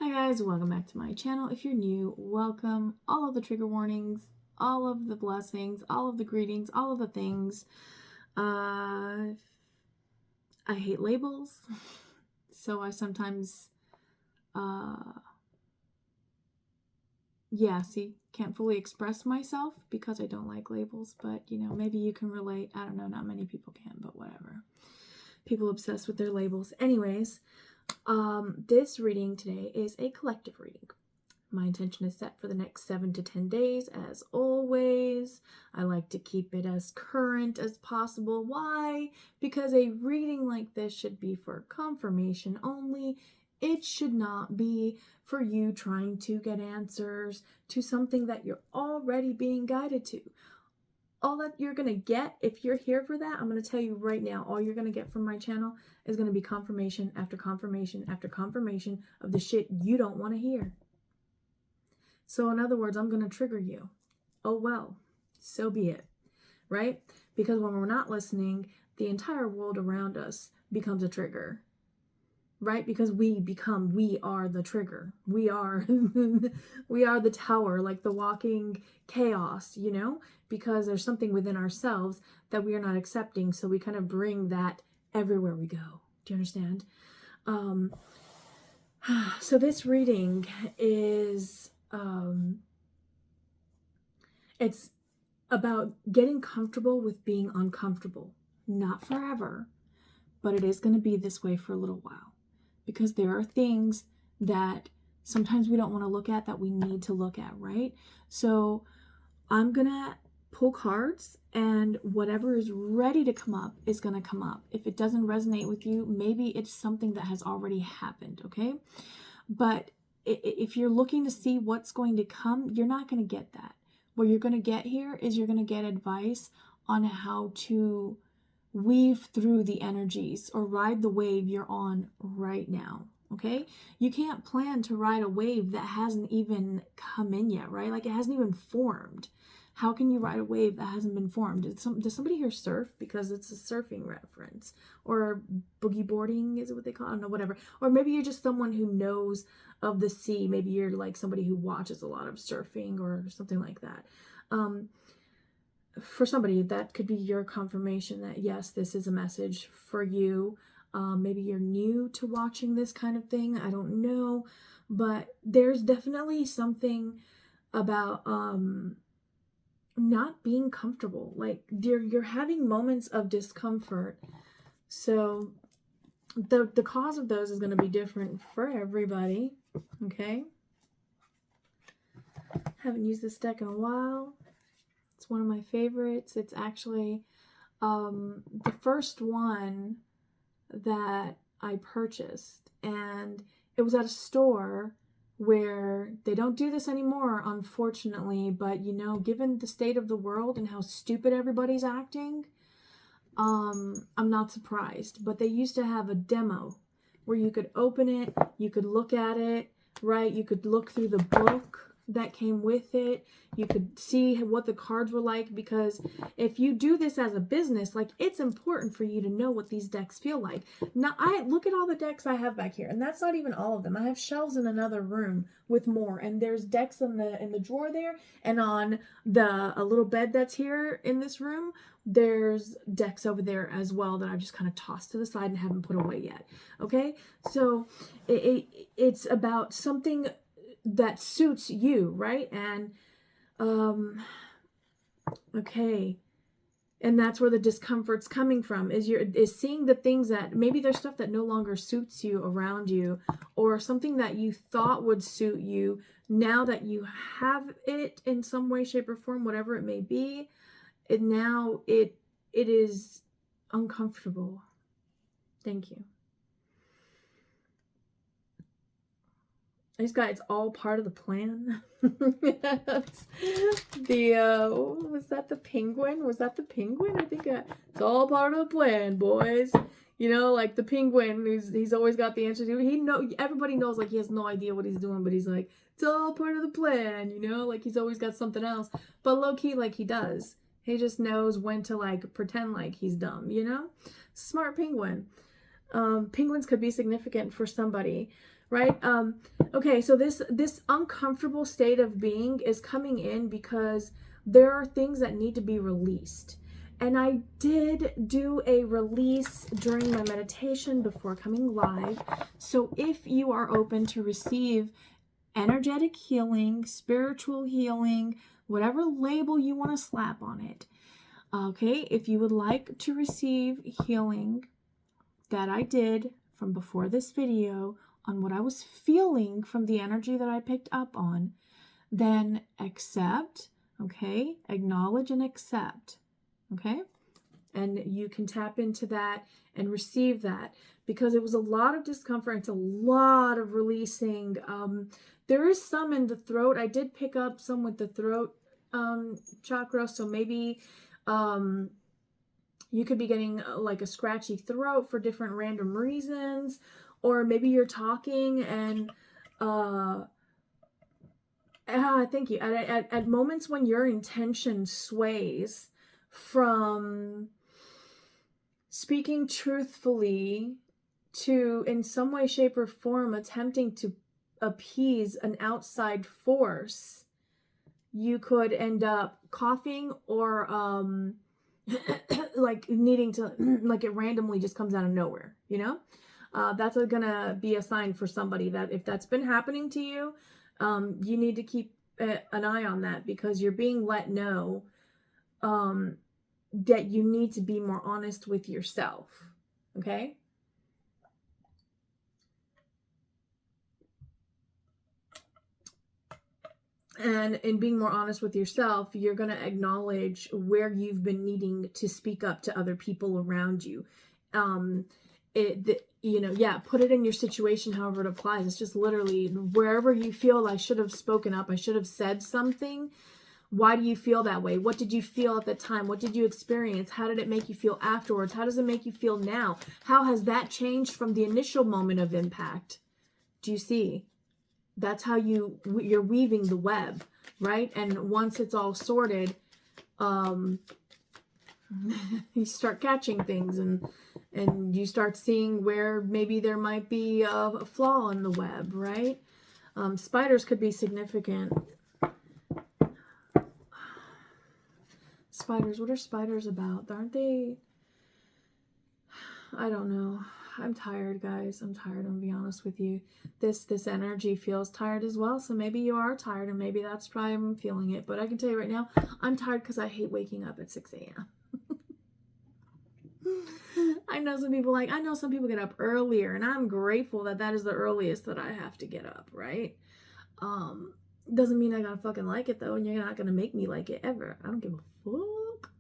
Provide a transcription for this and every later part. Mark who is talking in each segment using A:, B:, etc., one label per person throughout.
A: Hi guys, welcome back to my channel. If you're new, welcome. All of the trigger warnings, all of the blessings, all of the greetings, all of the things. I hate labels, so I sometimes, can't fully express myself because I don't like labels, but maybe you can relate. I don't know, not many people can, but whatever. People obsessed with their labels. Anyways, this reading today is a collective reading. My intention is set for the next 7 to 10 days, as always. I like to keep it as current as possible. Why? Because a reading like this should be for confirmation only. It should not be for you trying to get answers to something that you're already being guided to. All that you're going to get, if you're here for that, I'm going to tell you right now, all you're going to get from my channel is going to be confirmation after confirmation after confirmation of the shit you don't want to hear. So in other words, I'm going to trigger you. Oh well, so be it, right? Because when we're not listening, the entire world around us becomes a trigger, right? Because we are the trigger. We are the tower, like the walking chaos, because there's something within ourselves that we are not accepting. So we kind of bring that everywhere we go. Do you understand? So this reading is, it's about getting comfortable with being uncomfortable. Not forever, but it is going to be this way for a little while. Because there are things that sometimes we don't want to look at that we need to look at, right? So I'm going to pull cards, and whatever is ready to come up is going to come up. If it doesn't resonate with you, maybe it's something that has already happened, okay? But if you're looking to see what's going to come, you're not going to get that. What you're going to get here is you're going to get advice on how to weave through the energies or ride the wave you're on right now, okay? You can't plan to ride a wave that hasn't even come in yet, right? Like it hasn't even formed. How can you ride a wave that hasn't been formed? Does somebody here surf? Because it's a surfing reference. Or boogie boarding, is it what they call it? I don't know, whatever. Or maybe you're just someone who knows of the sea. Maybe you're like somebody who watches a lot of surfing or something like that. For somebody, that could be your confirmation that yes, this is a message for you. Maybe you're new to watching this kind of thing. I don't know. But there's definitely something about not being comfortable. Like you're having moments of discomfort. So the cause of those is going to be different for everybody. Okay. Haven't used this deck in a while. It's one of my favorites. It's actually the first one that I purchased, and it was at a store where they don't do this anymore, unfortunately, but given the state of the world and how stupid everybody's acting, I'm not surprised. But they used to have a demo where you could open it, you could look at it, right? You could look through the book that came with it. You could see what the cards were like, because if you do this as a business, like, it's important for you to know what these decks feel like. Now, I look at all the decks I have back here, and that's not even all of them. I have shelves in another room with more, and there's decks in the drawer there, and on a little bed that's here in this room, there's decks over there as well that I've just kind of tossed to the side and haven't put away yet. Okay, so it's about something that suits you, right? And okay, and that's where the discomfort's coming from, is seeing the things that maybe there's stuff that no longer suits you around you, or something that you thought would suit you. Now that you have it in some way, shape, or form, whatever it may be, and now it is uncomfortable. Thank you. I just got, it's all part of the plan. Was that the penguin? Was that the penguin? I think it's all part of the plan, boys. Like the penguin, he's always got the answer to. Everybody knows, like, he has no idea what he's doing, but he's like, it's all part of the plan, like he's always got something else. But low key, like, he does. He just knows when to, like, pretend like he's dumb, Smart penguin. Penguins could be significant for somebody, right? Okay, so this uncomfortable state of being is coming in because there are things that need to be released. And I did do a release during my meditation before coming live. So if you are open to receive energetic healing, spiritual healing, whatever label you want to slap on it, okay, if you would like to receive healing that I did from before this video on what I was feeling from the energy that I picked up on, then accept, okay? Acknowledge and accept, okay? And you can tap into that and receive that, because it was a lot of discomfort. It's a lot of releasing. There is some in the throat. I did pick up some with the throat chakra, so maybe you could be getting like a scratchy throat for different random reasons, or maybe you're talking and thank you. At moments when your intention sways from speaking truthfully to, in some way, shape, or form, attempting to appease an outside force, you could end up coughing or like needing to, like it randomly just comes out of nowhere, you know? That's gonna be a sign for somebody that if that's been happening to you, you need to keep an eye on that, because you're being let know that you need to be more honest with yourself, okay? And in being more honest with yourself, you're going to acknowledge where you've been needing to speak up to other people around you. Put it in your situation however it applies. It's just literally wherever you feel I should have spoken up, I should have said something. Why do you feel that way? What did you feel at the time? What did you experience? How did it make you feel afterwards? How does it make you feel now? How has that changed from the initial moment of impact? Do you see? That's how you're weaving the web, right? And once it's all sorted, you start catching things and you start seeing where maybe there might be a flaw in the web, right? Spiders could be significant. Spiders, what are spiders about? Aren't they? I don't know. I'm tired, guys. I'm tired. I'm gonna be honest with you. This energy feels tired as well. So maybe you are tired, and maybe that's why I'm feeling it. But I can tell you right now, I'm tired because I hate waking up at 6 a.m. I know some people get up earlier, and I'm grateful that that is the earliest that I have to get up, right? Doesn't mean I gotta fucking like it though, and you're not gonna make me like it ever. I don't give a fuck.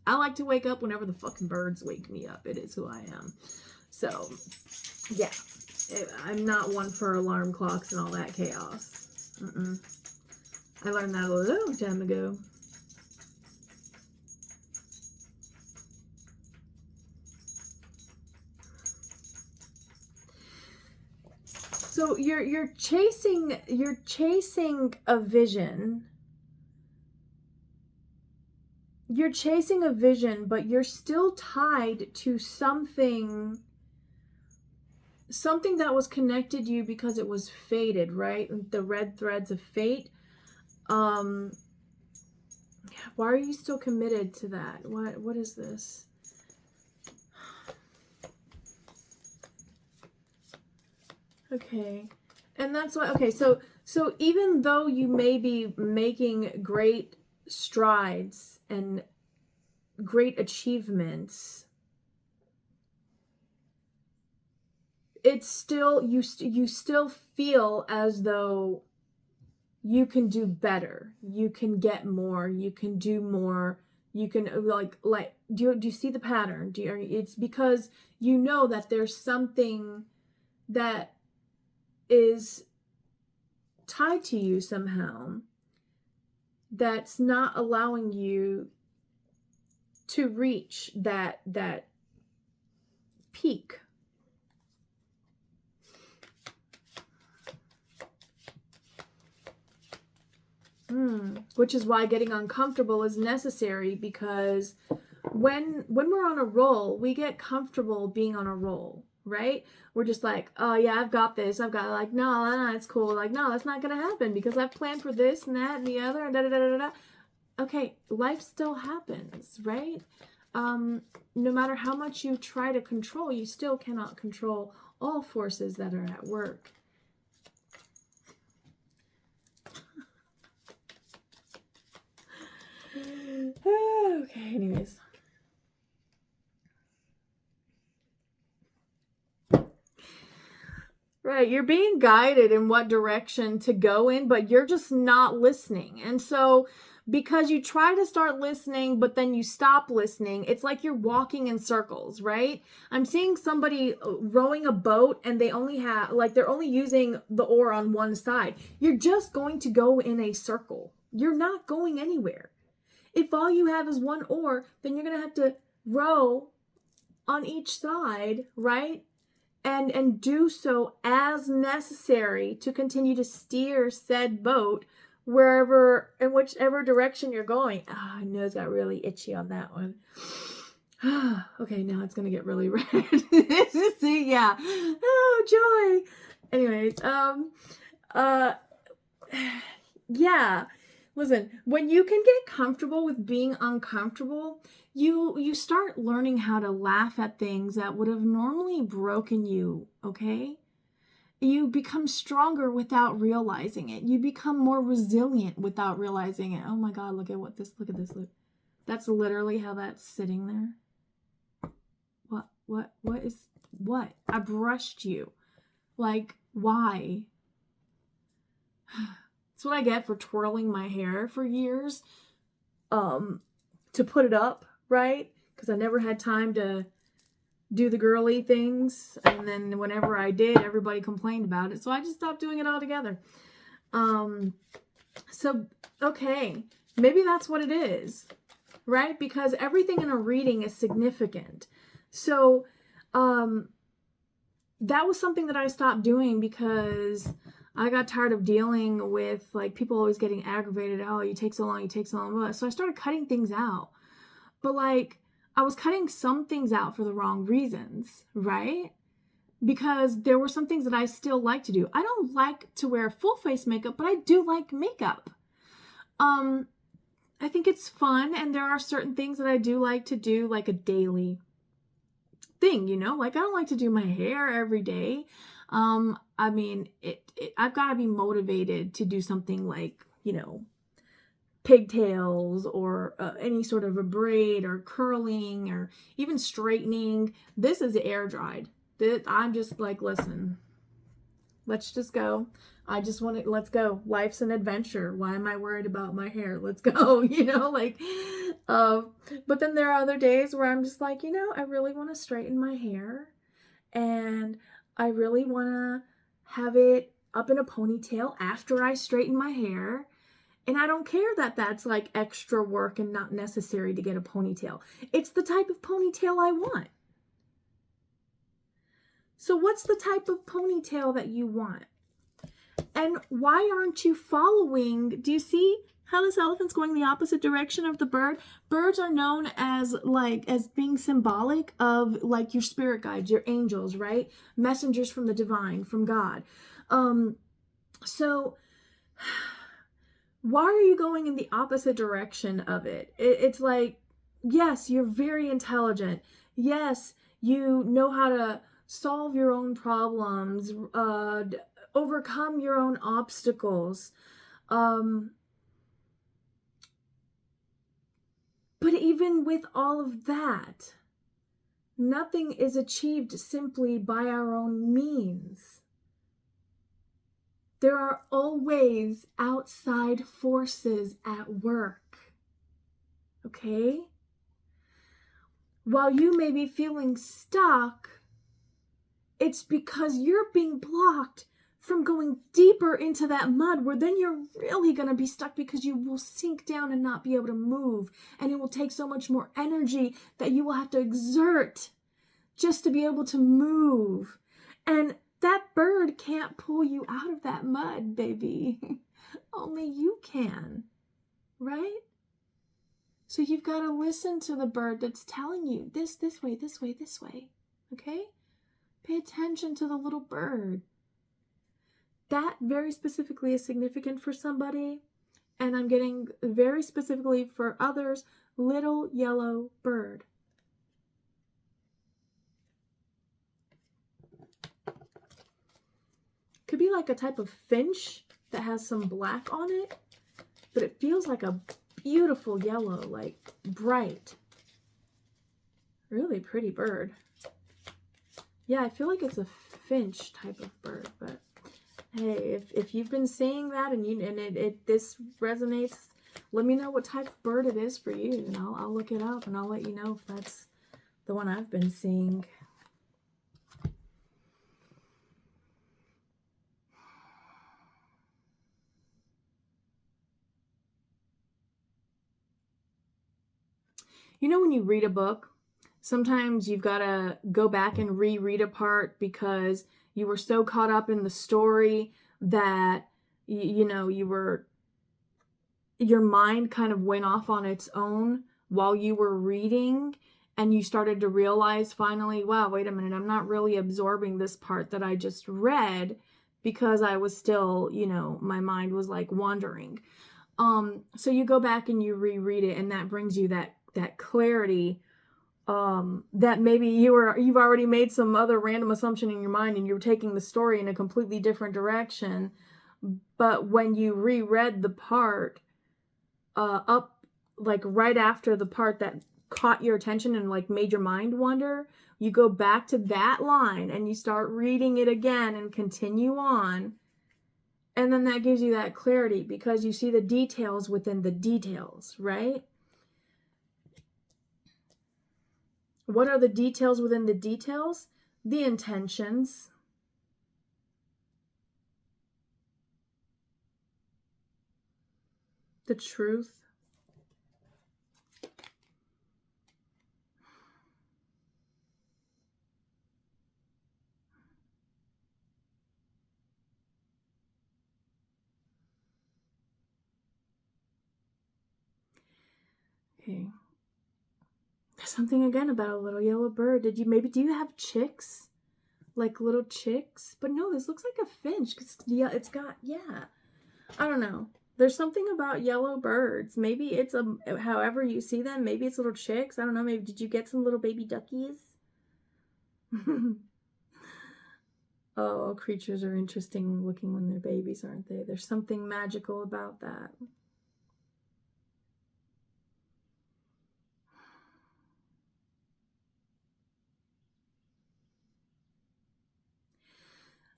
A: I like to wake up whenever the fucking birds wake me up. It is who I am. So, yeah. I'm not one for alarm clocks and all that chaos. I learned that a long time ago. So you're chasing a vision. You're chasing a vision, but you're still tied to something that was connected to you because it was fated, right? The red threads of fate. Why are you still committed to that? What is this? Okay. And that's why, okay, so even though you may be making great strides and great achievements, it's still, you still feel as though you can do better, you can get more, you can do more, you can like do you see the pattern? It's because you know that there's something that is tied to you somehow that's not allowing you to reach that peak. Which is why getting uncomfortable is necessary, because when we're on a roll, we get comfortable being on a roll. right? We're just like, oh yeah, I've got this. I've got like, no, it's cool. Like, no, that's not going to happen because I've planned for this and that and the other and da da da da da. Okay, life still happens, right? No matter how much you try to control, you still cannot control all forces that are at work. Okay, anyways. Right, you're being guided in what direction to go in, but you're just not listening. And so, because you try to start listening, but then you stop listening, it's like you're walking in circles, right? I'm seeing somebody rowing a boat and they only have, like, they're only using the oar on one side. You're just going to go in a circle. You're not going anywhere. If all you have is one oar, then you're going to have to row on each side, right? And do so as necessary to continue to steer said boat wherever, in whichever direction you're going. Oh, my nose got really itchy on that one. Okay, now it's gonna get really red. See, yeah. Oh, joy. Anyways, yeah. Listen, when you can get comfortable with being uncomfortable, you start learning how to laugh at things that would have normally broken you, okay? You become stronger without realizing it. You become more resilient without realizing it. Oh my God, look at this. That's literally how that's sitting there. What? I brushed you. Like, why? That's what I get for twirling my hair for years. To put it up, right? Because I never had time to do the girly things. And then whenever I did, everybody complained about it. So I just stopped doing it altogether. So, okay, maybe that's what it is, right? Because everything in a reading is significant. So, that was something that I stopped doing because I got tired of dealing with like people always getting aggravated. Oh, you take so long. So I started cutting things out. But like I was cutting some things out for the wrong reasons, right? Because there were some things that I still like to do. I don't like to wear full face makeup, but I do like makeup. I think it's fun, and there are certain things that I do like to do, like a daily thing, you know? Like I don't like to do my hair every day. I mean, I've got to be motivated to do something like, you know, pigtails or any sort of a braid or curling or even straightening. This is air dried. I'm just like, listen, let's just go. I just want to, let's go. Life's an adventure. Why am I worried about my hair? Let's go, you know, like, but then there are other days where I'm just like, you know, I really want to straighten my hair and I really want to have it up in a ponytail after I straighten my hair. And I don't care that that's like extra work and not necessary to get a ponytail. It's the type of ponytail I want. So what's the type of ponytail that you want? And why aren't you following? Do you see how this elephant's going the opposite direction of the bird? Birds are known as being symbolic of like your spirit guides, your angels, right? Messengers from the divine, from God. So why are you going in the opposite direction of it? It's like, yes, you're very intelligent. Yes, you know how to solve your own problems, overcome your own obstacles. But even with all of that, nothing is achieved simply by our own means. There are always outside forces at work. Okay? While you may be feeling stuck, it's because you're being blocked from going deeper into that mud where then you're really going to be stuck because you will sink down and not be able to move. And it will take so much more energy that you will have to exert just to be able to move. And that bird can't pull you out of that mud, baby. Only you can, right? So you've got to listen to the bird that's telling you this way, okay? Pay attention to the little bird. That very specifically is significant for somebody, and I'm getting very specifically for others, little yellow bird. Could be like a type of finch that has some black on it, but it feels like a beautiful yellow, like bright. Really pretty bird. Yeah, I feel like it's a finch type of bird, but hey, if you've been seeing that and this resonates, let me know what type of bird it is for you, and I'll look it up and I'll let you know if that's the one I've been seeing. You know, when you read a book, sometimes you've got to go back and reread a part because you were so caught up in the story that, you know, your mind kind of went off on its own while you were reading, and you started to realize finally, wow, wait a minute, I'm not really absorbing this part that I just read because I was still, you know, my mind was like wandering. So you go back and you reread it, and that brings you that clarity, that maybe you've already made some other random assumption in your mind and you're taking the story in a completely different direction. But when you reread the part up, like right after the part that caught your attention and like made your mind wander, you go back to that line and you start reading it again and continue on. And then that gives you that clarity because you see the details within the details, right? What are the details within the details? The intentions. The truth. Okay. There's something again about a little yellow bird. Do you have chicks? Like little chicks? But no, this looks like a finch. Yeah, it's got, yeah. I don't know. There's something about yellow birds. Maybe it's however you see them. Maybe it's little chicks. I don't know. Maybe did you get some little baby duckies? Oh, creatures are interesting looking when they're babies, aren't they? There's something magical about that.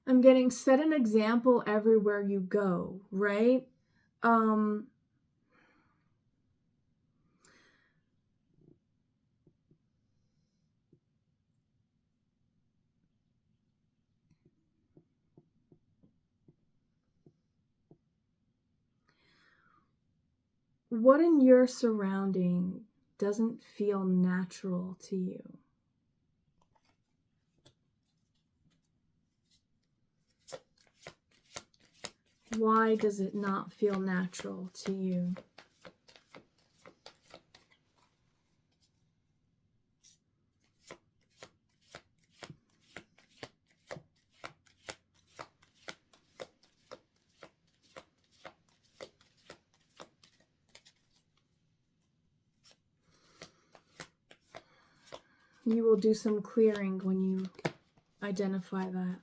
A: I'm getting set an example everywhere you go, right? What in your surrounding doesn't feel natural to you? Why does it not feel natural to you? You will do some clearing when you identify that.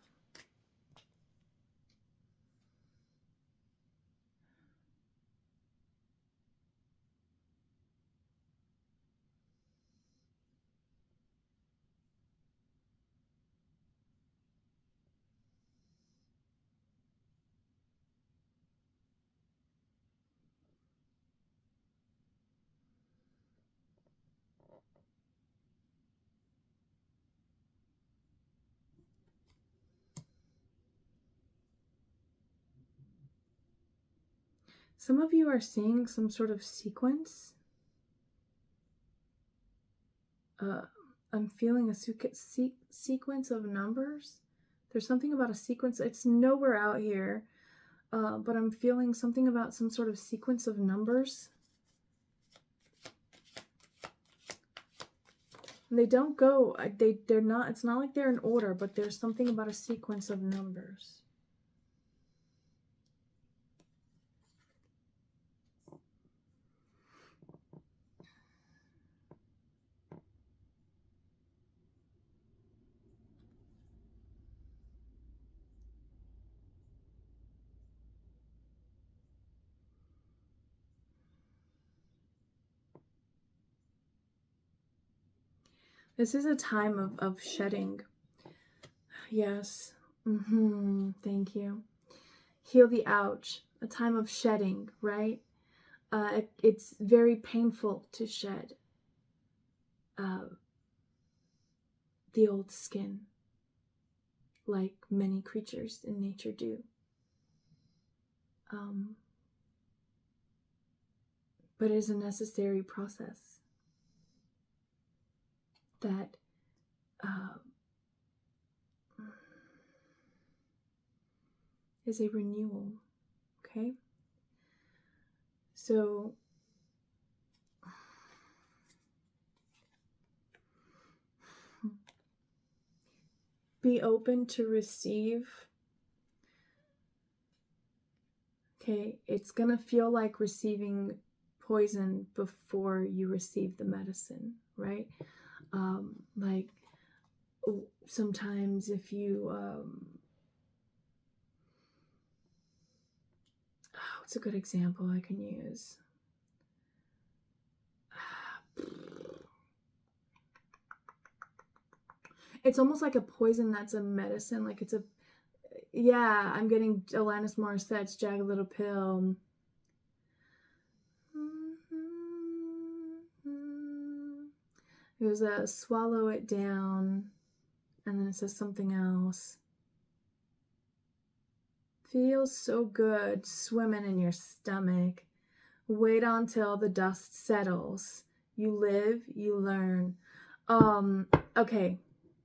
A: Some of you are seeing some sort of sequence. I'm feeling a sequence of numbers. There's something about a sequence. It's nowhere out here, but I'm feeling something about some sort of sequence of numbers. They don't go, they're not, it's not like they're in order, but there's something about a sequence of numbers. This is a time of shedding. Yes. Thank you. Heal the ouch. A time of shedding, right? It's very painful to shed the old skin, like many creatures in nature do. But it is a necessary process that is a renewal, okay? So be open to receive. Okay, it's gonna feel like receiving poison before you receive the medicine, right? Like sometimes if you what's a good example I can use? It's almost like a poison that's a medicine, like it's a, yeah, I'm getting Alanis Morissette's Jagged Little Pill. It was a swallow it down, and then it says something else. Feels so good swimming in your stomach. Wait until the dust settles. You live, you learn. Okay,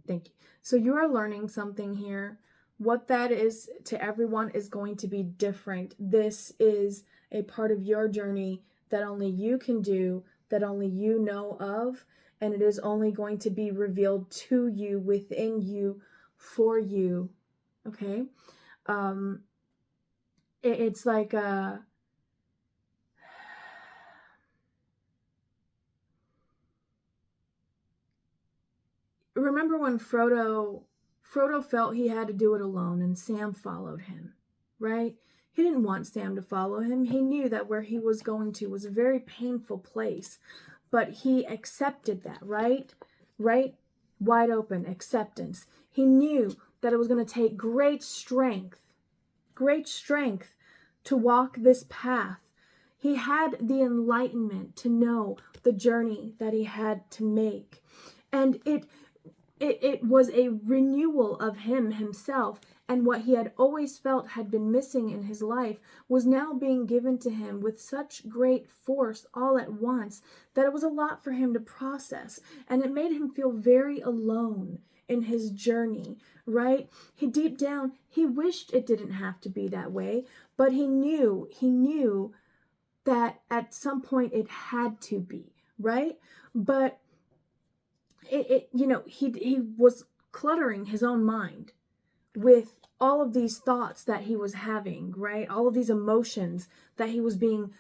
A: thank you. So you are learning something here. What that is to everyone is going to be different. This is a part of your journey that only you can do, that only you know of, and it is only going to be revealed to you, within you, for you. Okay? It's like a... Remember when Frodo felt he had to do it alone and Sam followed him, right? He didn't want Sam to follow him. He knew that where he was going to was a very painful place, but he accepted that, right? Right? Wide open acceptance. He knew that it was going to take great strength to walk this path. He had the enlightenment to know the journey that he had to make. And it was a renewal of himself, and what he had always felt had been missing in his life was now being given to him with such great force all at once that it was a lot for him to process, and it made him feel very alone in his journey, right? Deep down, he wished it didn't have to be that way, but he knew that at some point it had to be, right? But he was cluttering his own mind with all of these thoughts that he was having, right? All of these emotions that he was being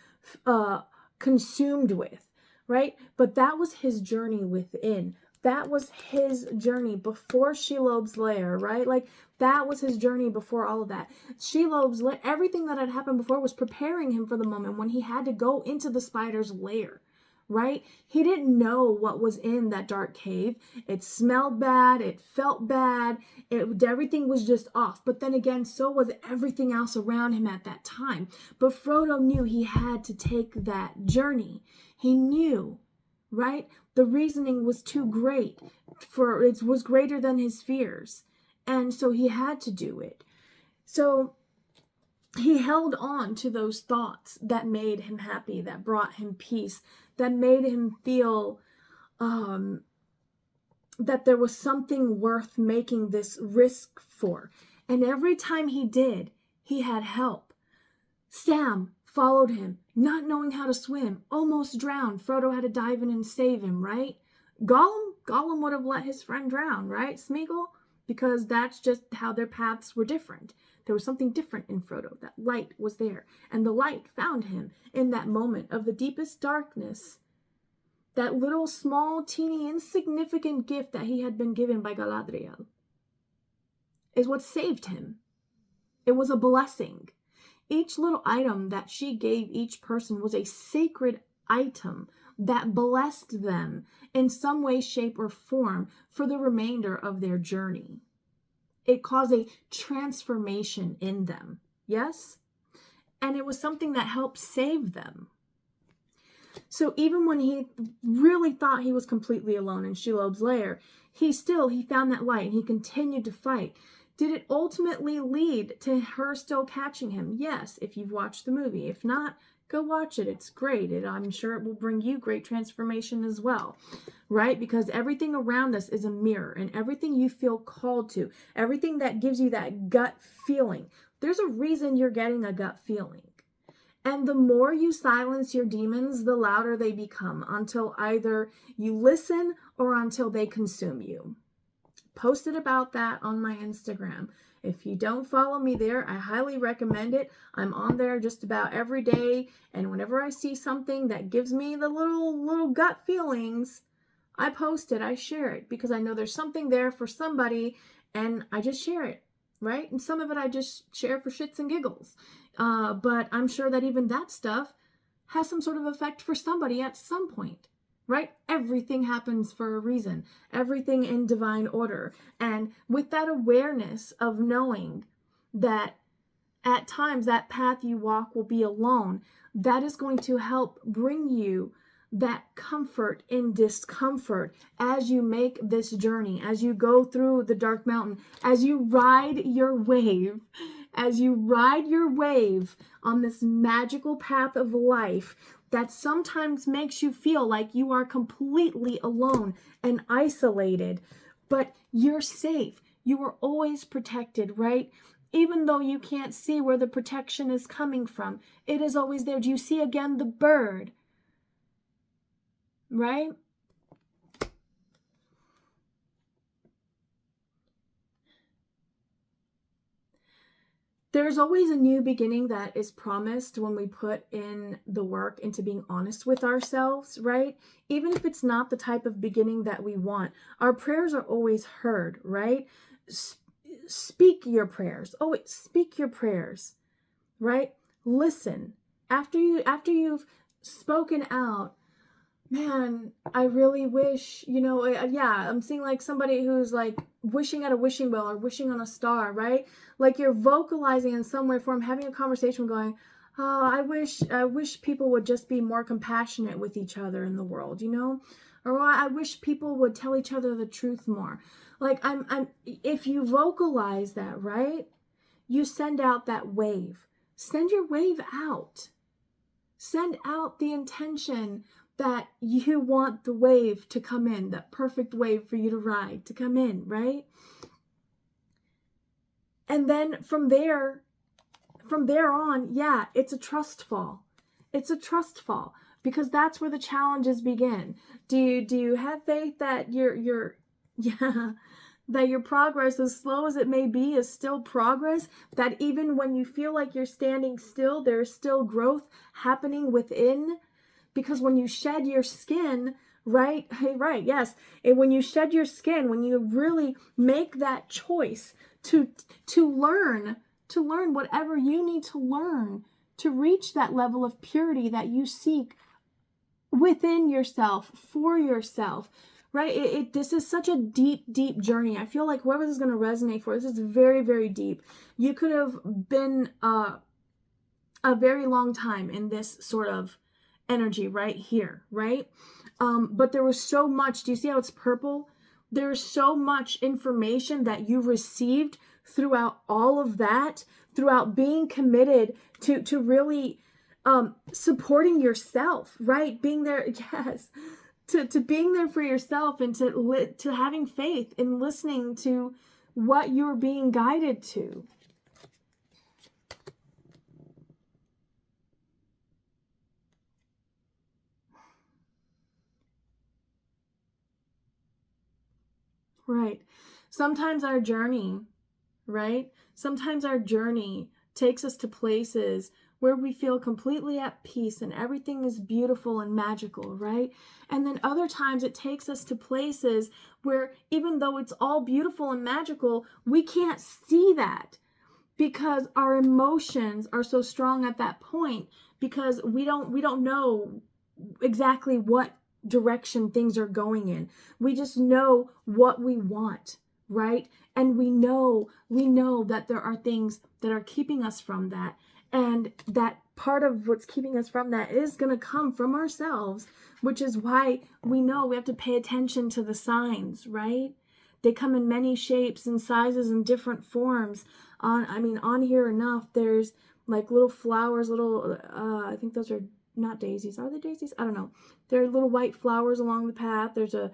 A: consumed with, right? But that was his journey within. That was his journey before Shelob's lair, right? Like, that was his journey before all of that. Shelob's lair, everything that had happened before was preparing him for the moment when he had to go into the spider's lair, right? He didn't know what was in that dark cave. It smelled bad. It felt bad. Everything was just off. But then again, so was everything else around him at that time. But Frodo knew he had to take that journey. He knew, right? The reasoning was too great. It was greater than his fears. And so he had to do it. So he held on to those thoughts that made him happy, that brought him peace, that made him feel that there was something worth making this risk for. And every time he did, he had help. Sam followed him, not knowing how to swim, almost drowned. Frodo had to dive in and save him, right? Gollum Gollum would have let his friend drown, right, Smeagol? Because that's just how their paths were different. There was something different in Frodo. That light was there. And the light found him in that moment of the deepest darkness. That little, small, teeny, insignificant gift that he had been given by Galadriel is what saved him. It was a blessing. Each little item that she gave each person was a sacred item that blessed them in some way, shape, or form for the remainder of their journey. It caused a transformation in them. Yes? And it was something that helped save them. So even when he really thought he was completely alone in Shelob's lair, he found that light and he continued to fight. Did it ultimately lead to her still catching him? Yes, if you've watched the movie. If not, go watch it. It's great. I'm sure it will bring you great transformation as well, right? Because everything around us is a mirror, and everything you feel called to, everything that gives you that gut feeling, there's a reason you're getting a gut feeling. And the more you silence your demons, the louder they become until either you listen or until they consume you. Posted about that on my Instagram. If you don't follow me there, I highly recommend it. I'm on there just about every day, and whenever I see something that gives me the little gut feelings, I post it, I share it, because I know there's something there for somebody, and I just share it, right? And some of it I just share for shits and giggles. But I'm sure that even that stuff has some sort of effect for somebody at some point. Right? Everything happens for a reason. Everything in divine order. And with that awareness of knowing that at times that path you walk will be alone, that is going to help bring you that comfort in discomfort as you make this journey, as you go through the dark mountain, as you ride your wave, on this magical path of life that sometimes makes you feel like you are completely alone and isolated, but you're safe. You are always protected, right? Even though you can't see where the protection is coming from, it is always there. Do you see again the bird? Right? There's always a new beginning that is promised when we put in the work into being honest with ourselves, right? Even if it's not the type of beginning that we want, our prayers are always heard, right? Speak your prayers. Always speak your prayers, right? Listen. After you've spoken out, man, I really wish, I'm seeing like somebody who's like wishing at a wishing well or wishing on a star, right? Like you're vocalizing in some way, form, having a conversation going, oh, I wish people would just be more compassionate with each other in the world, or I wish people would tell each other the truth more. Like if you vocalize that, right? You send out that wave. Send your wave out. Send out the intention that you want the wave to come in, that perfect wave for you to ride, to come in, right? And then from there on, yeah, it's a trust fall. It's a trust fall, because that's where the challenges begin. Do you have faith that that your progress, as slow as it may be, is still progress? That even when you feel like you're standing still, there's still growth happening within? Because when you shed your skin, right? Hey, right, yes. And when you shed your skin, when you really make that choice to learn whatever you need to learn to reach that level of purity that you seek within yourself, for yourself, right? This is such a deep, deep journey. I feel like whoever this is going to resonate for, this is very, very deep. You could have been a very long time in this sort of energy right here, right? But there was so much. Do you see how it's purple? There's so much information that you received throughout all of that, throughout being committed to really supporting yourself, right? Being there, yes, to being there for yourself, and to having faith in listening to what you're being guided to. Right. Sometimes our journey, right? Sometimes our journey takes us to places where we feel completely at peace and everything is beautiful and magical, right? And then other times it takes us to places where even though it's all beautiful and magical, we can't see that because our emotions are so strong at that point because we don't know exactly what direction things are going in. We just know what we want, right? And we know that there are things that are keeping us from that. And that part of what's keeping us from that is going to come from ourselves, which is why we know we have to pay attention to the signs, right? They come in many shapes and sizes and different forms. On here enough, there's like little flowers, little, I think those are not daisies. Are they daisies? I don't know. There are little white flowers along the path. There's a,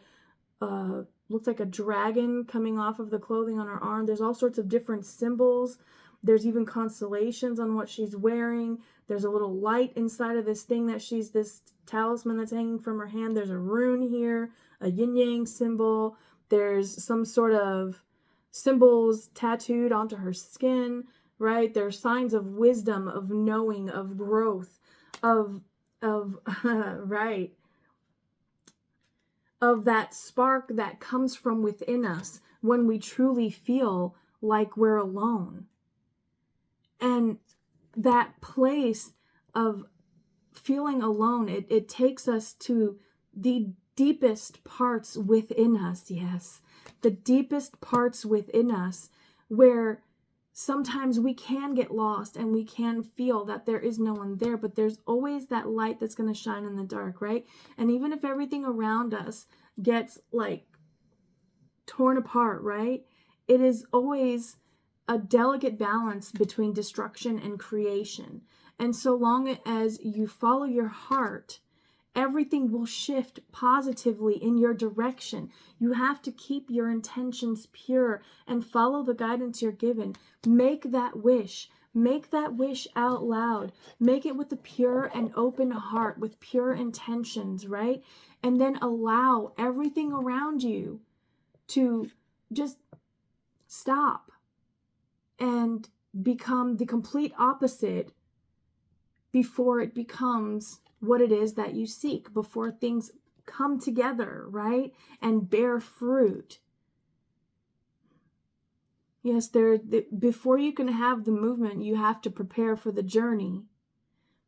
A: looks like a dragon coming off of the clothing on her arm. There's all sorts of different symbols. There's even constellations on what she's wearing. There's a little light inside of this thing this talisman that's hanging from her hand. There's a rune here, a yin yang symbol. There's some sort of symbols tattooed onto her skin, right? There's signs of wisdom, of knowing, of growth, of right, of that spark that comes from within us when we truly feel like we're alone. And that place of feeling alone, it takes us to the deepest parts within us. Yes, the deepest parts within us, where sometimes we can get lost and we can feel that there is no one there, but there's always that light that's going to shine in the dark, right? And even if everything around us gets like torn apart, right? It is always a delicate balance between destruction and creation. And so long as you follow your heart, everything will shift positively in your direction. You have to keep your intentions pure and follow the guidance you're given. Make that wish. Make that wish out loud. Make it with a pure and open heart, with pure intentions, right? And then allow everything around you to just stop and become the complete opposite before it becomes what it is that you seek, before things come together, right? And bear fruit. Yes, before you can have the movement, you have to prepare for the journey.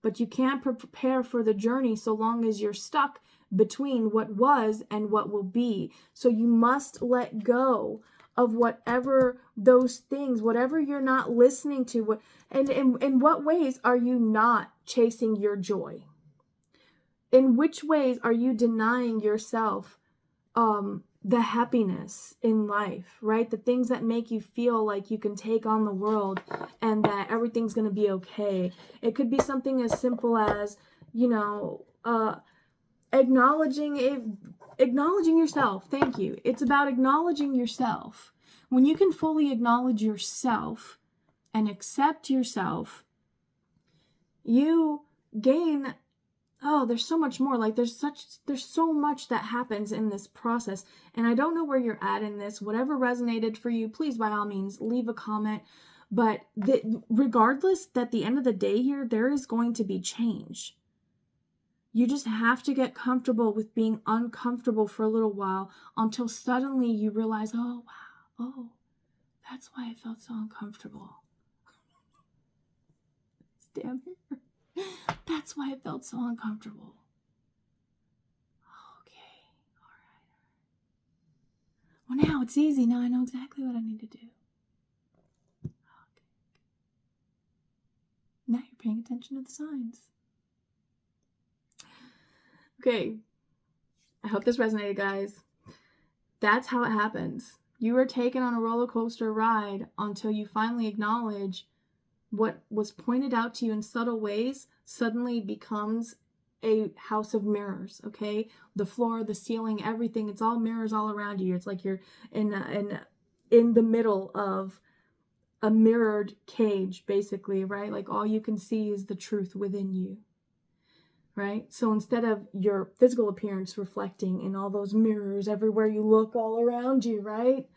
A: But you can't prepare for the journey so long as you're stuck between what was and what will be. So you must let go of whatever those things, whatever you're not listening to. And in what ways are you not chasing your joy? In which ways are you denying yourself the happiness in life, right? The things that make you feel like you can take on the world and that everything's going to be okay. It could be something as simple as, acknowledging yourself. Thank you. It's about acknowledging yourself. When you can fully acknowledge yourself and accept yourself, you gain, there's so much more. Like there's so much that happens in this process. And I don't know where you're at in this. Whatever resonated for you, please by all means leave a comment. But regardless, at the end of the day here, there is going to be change. You just have to get comfortable with being uncomfortable for a little while until suddenly you realize, oh, wow, oh, that's why I felt so uncomfortable. Damn here. That's why I felt so uncomfortable. Okay, all right. Well, now it's easy. Now I know exactly what I need to do. Okay. Now you're paying attention to the signs. Okay, I hope this resonated, guys. That's how it happens. You are taken on a roller coaster ride until you finally acknowledge what was pointed out to you in subtle ways suddenly becomes a house of mirrors, okay? The floor, the ceiling, everything, it's all mirrors all around you. It's like you're in the middle of a mirrored cage, basically, right? Like all you can see is the truth within you. right? So instead of your physical appearance reflecting in all those mirrors everywhere you look all around you, right?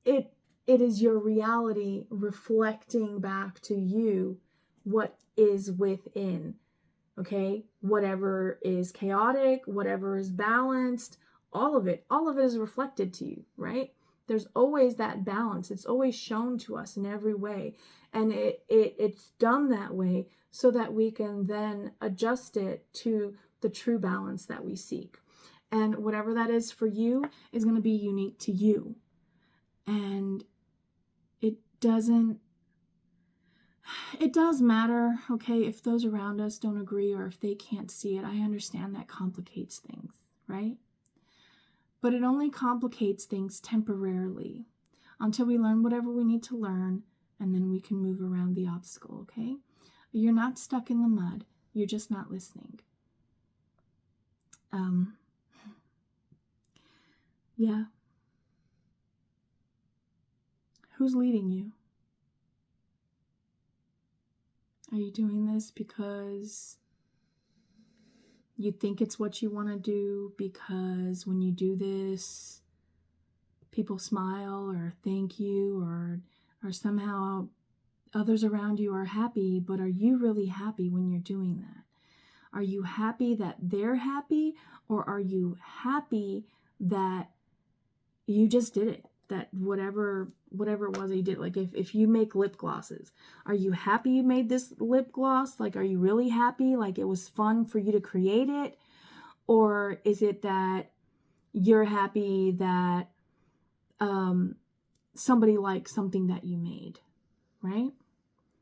A: It is your reality reflecting back to you what is within, okay? Whatever is chaotic, whatever is balanced, all of it is reflected to you, right? There's always that balance. It's always shown to us in every way. And it's done that way so that we can then adjust it to the true balance that we seek. And whatever that is for you is going to be unique to you. And it does matter, okay, if those around us don't agree or if they can't see it. I understand that complicates things, right? But it only complicates things temporarily until we learn whatever we need to learn, and then we can move around the obstacle, okay? You're not stuck in the mud. You're just not listening. Yeah. Who's leading you? Are you doing this because you think it's what you want to do? Because when you do this, people smile or thank you, or somehow others around you are happy, but are you really happy when you're doing that? Are you happy that they're happy, or are you happy that you just did it? That whatever it was that you did, like if you make lip glosses, are you happy you made this lip gloss? Like, are you really happy? Like, it was fun for you to create it? Or is it that you're happy that somebody likes something that you made, right?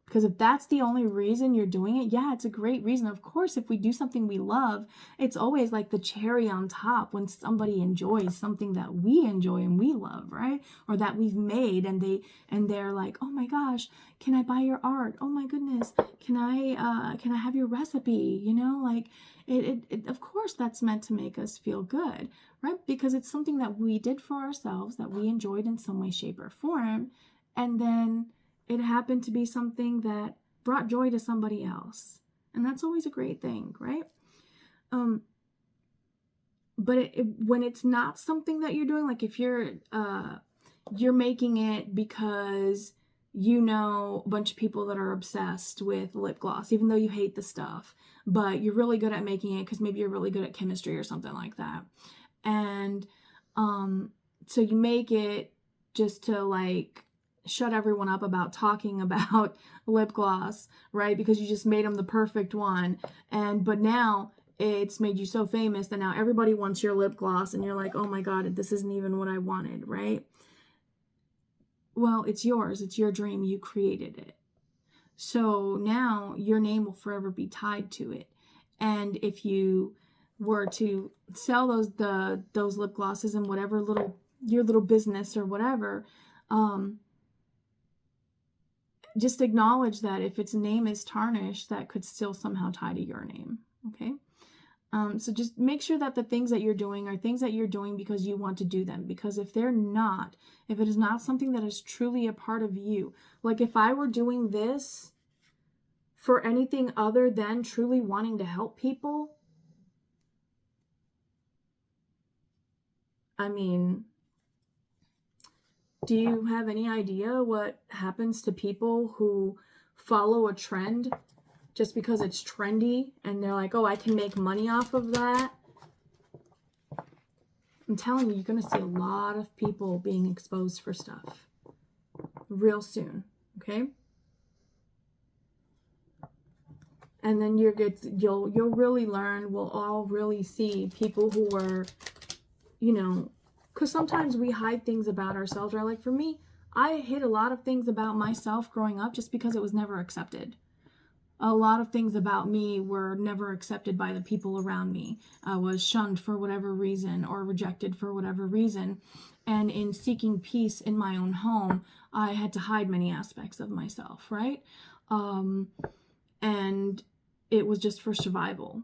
A: Because if that's the only reason you're doing it, yeah, it's a great reason. Of course, if we do something we love, it's always like the cherry on top when somebody enjoys something that we enjoy and we love, right? Or that we've made, and they're like, oh my gosh, can I buy your art? Oh my goodness, can I have your recipe? You know, like it of course that's meant to make us feel good, right? Because it's something that we did for ourselves, that we enjoyed in some way, shape, or form, and then it happened to be something that brought joy to somebody else. And that's always a great thing, right? But when it's not something that you're doing, like if you're making it because you know a bunch of people that are obsessed with lip gloss, even though you hate the stuff, but you're really good at making it because maybe you're really good at chemistry or something like that. And so you make it just to like shut everyone up about talking about lip gloss, right? Because you just made them the perfect one. But now it's made you so famous that now everybody wants your lip gloss, and you're like, oh my God, this isn't even what I wanted, right? Well, it's yours. It's your dream. You created it. So now your name will forever be tied to it. And if you were to sell those lip glosses in whatever your little business or whatever, just acknowledge that if its name is tarnished, that could still somehow tie to your name, okay? So just make sure that the things that you're doing are things that you're doing because you want to do them. Because if they're not, if it is not something that is truly a part of you, like if I were doing this for anything other than truly wanting to help people, I mean, do you have any idea what happens to people who follow a trend just because it's trendy and they're like, oh, I can make money off of that? I'm telling you, you're going to see a lot of people being exposed for stuff real soon, okay? And then you'll really learn, we'll all really see people who were, you know, because sometimes we hide things about ourselves, right? Like for me, I hid a lot of things about myself growing up just because it was never accepted. A lot of things about me were never accepted by the people around me. I was shunned for whatever reason or rejected for whatever reason. And in seeking peace in my own home, I had to hide many aspects of myself, right? And it was just for survival.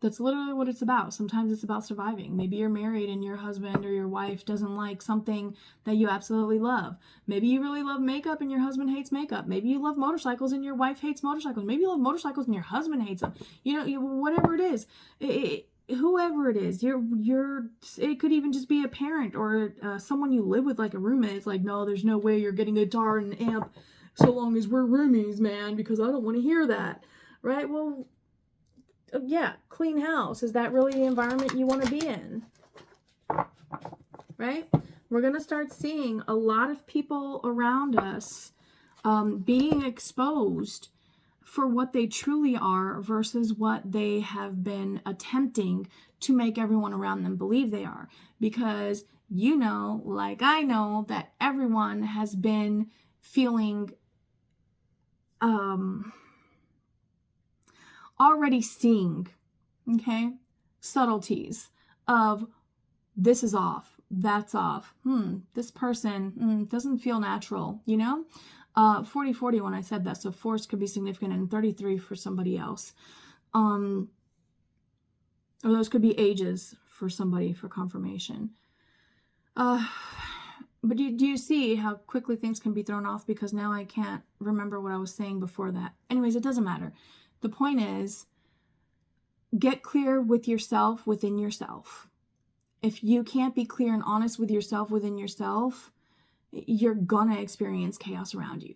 A: That's literally what it's about. Sometimes it's about surviving. Maybe you're married and your husband or your wife doesn't like something that you absolutely love. Maybe you really love makeup and your husband hates makeup. Maybe you love motorcycles and your wife hates motorcycles. Maybe you love motorcycles and your husband hates them. Whatever it is, whoever it is, it could even just be a parent or someone you live with, like a roommate. It's like, no, there's no way you're getting a guitar and an amp so long as we're roomies, man, because I don't want to hear that, right? Well, yeah, clean house. Is that really the environment you want to be in? Right? We're going to start seeing a lot of people around us being exposed for what they truly are versus what they have been attempting to make everyone around them believe they are. Because like I know, that everyone has been feeling already seeing, okay, subtleties of this is off, that's off, this person doesn't feel natural, 40-40 when I said that, so force could be significant, and 33 for somebody else, or those could be ages for somebody for confirmation. But do you see how quickly things can be thrown off, because now I can't remember what I was saying before that. Anyways, it doesn't matter. The point is, get clear with yourself within yourself. If you can't be clear and honest with yourself within yourself, you're gonna experience chaos around you.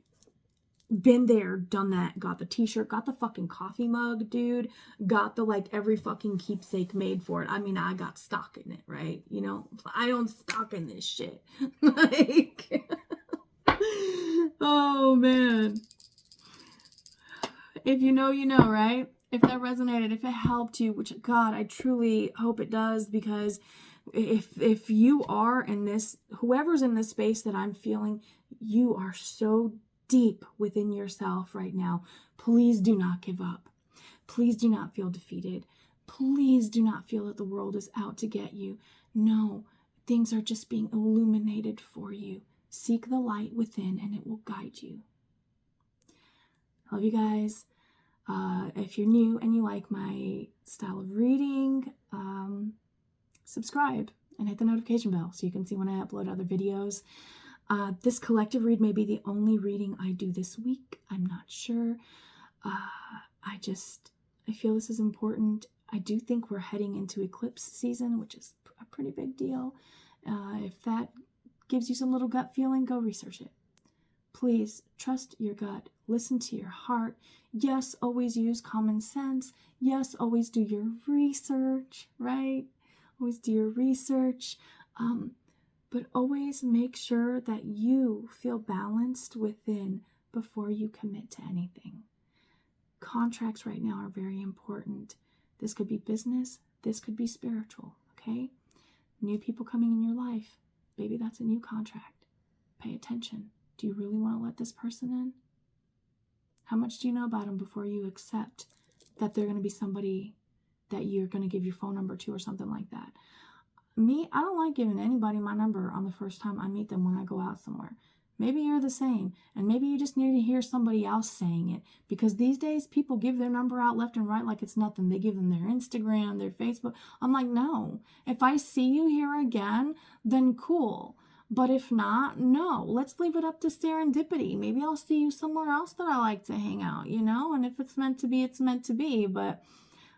A: Been there, done that, got the t-shirt, got the fucking coffee mug, dude, got the every fucking keepsake made for it. I mean, I got stock in it, right? I own stock in this shit. Oh man. If you know, right? If that resonated, if it helped you, which, God, I truly hope it does, because if you are in this, whoever's in this space that I'm feeling, you are so deep within yourself right now. Please do not give up. Please do not feel defeated. Please do not feel that the world is out to get you. No, things are just being illuminated for you. Seek the light within and it will guide you. I love you guys. If you're new and you like my style of reading, subscribe and hit the notification bell so you can see when I upload other videos. This collective read may be the only reading I do this week. I'm not sure. I feel this is important. I do think we're heading into eclipse season, which is a pretty big deal. If that gives you some little gut feeling, go research it. Please trust your gut. Listen to your heart. Yes, always use common sense. Yes, always do your research, right? Always do your research. But always make sure that you feel balanced within before you commit to anything. Contracts right now are very important. This could be business. This could be spiritual, okay? New people coming in your life. Baby, that's a new contract. Pay attention. Do you really want to let this person in? How much do you know about them before you accept that they're going to be somebody that you're going to give your phone number to or something like that? Me, I don't like giving anybody my number on the first time I meet them when I go out somewhere. Maybe you're the same, and maybe you just need to hear somebody else saying it, because these days people give their number out left and right like it's nothing. They give them their Instagram, their Facebook. I'm like, no. If I see you here again, then cool. But if not, no. Let's leave it up to serendipity. Maybe I'll see you somewhere else that I like to hang out, and if it's meant to be, it's meant to be. But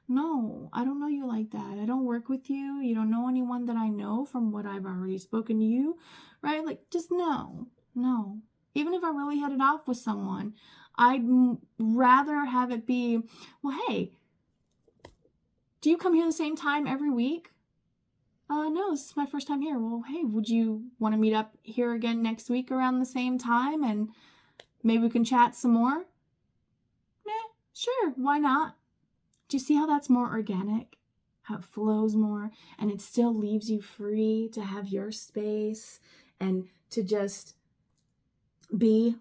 A: no, I don't know you like that. I don't work with you. You don't know anyone that I know from what I've already spoken to you, right? Just no. Even if I really hit it off with someone, I'd rather have it be, well, hey, do you come here the same time every week? No, this is my first time here. Well, hey, would you want to meet up here again next week around the same time and maybe we can chat some more? Sure, why not? Do you see how that's more organic? How it flows more and it still leaves you free to have your space and to just be,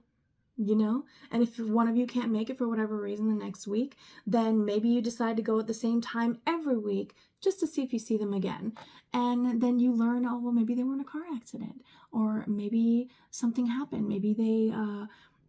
A: and if one of you can't make it for whatever reason the next week, then maybe you decide to go at the same time every week just to see if you see them again. And then you learn, oh, well, maybe they were in a car accident, or maybe something happened. Maybe they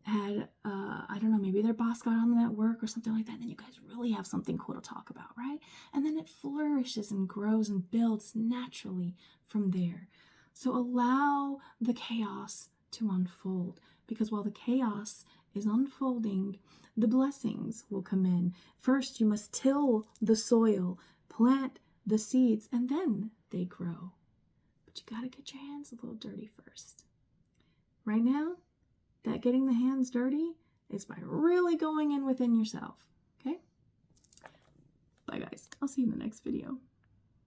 A: had, I don't know, maybe their boss got on them at work or something like that, and then you guys really have something cool to talk about, right? And then it flourishes and grows and builds naturally from there. So allow the chaos to unfold, because while the chaos is unfolding, the blessings will come in. First, you must till the soil, plant the seeds, and then they grow. But you got to get your hands a little dirty first. Right now, that getting the hands dirty is by really going in within yourself. Okay? Bye, guys. I'll see you in the next video.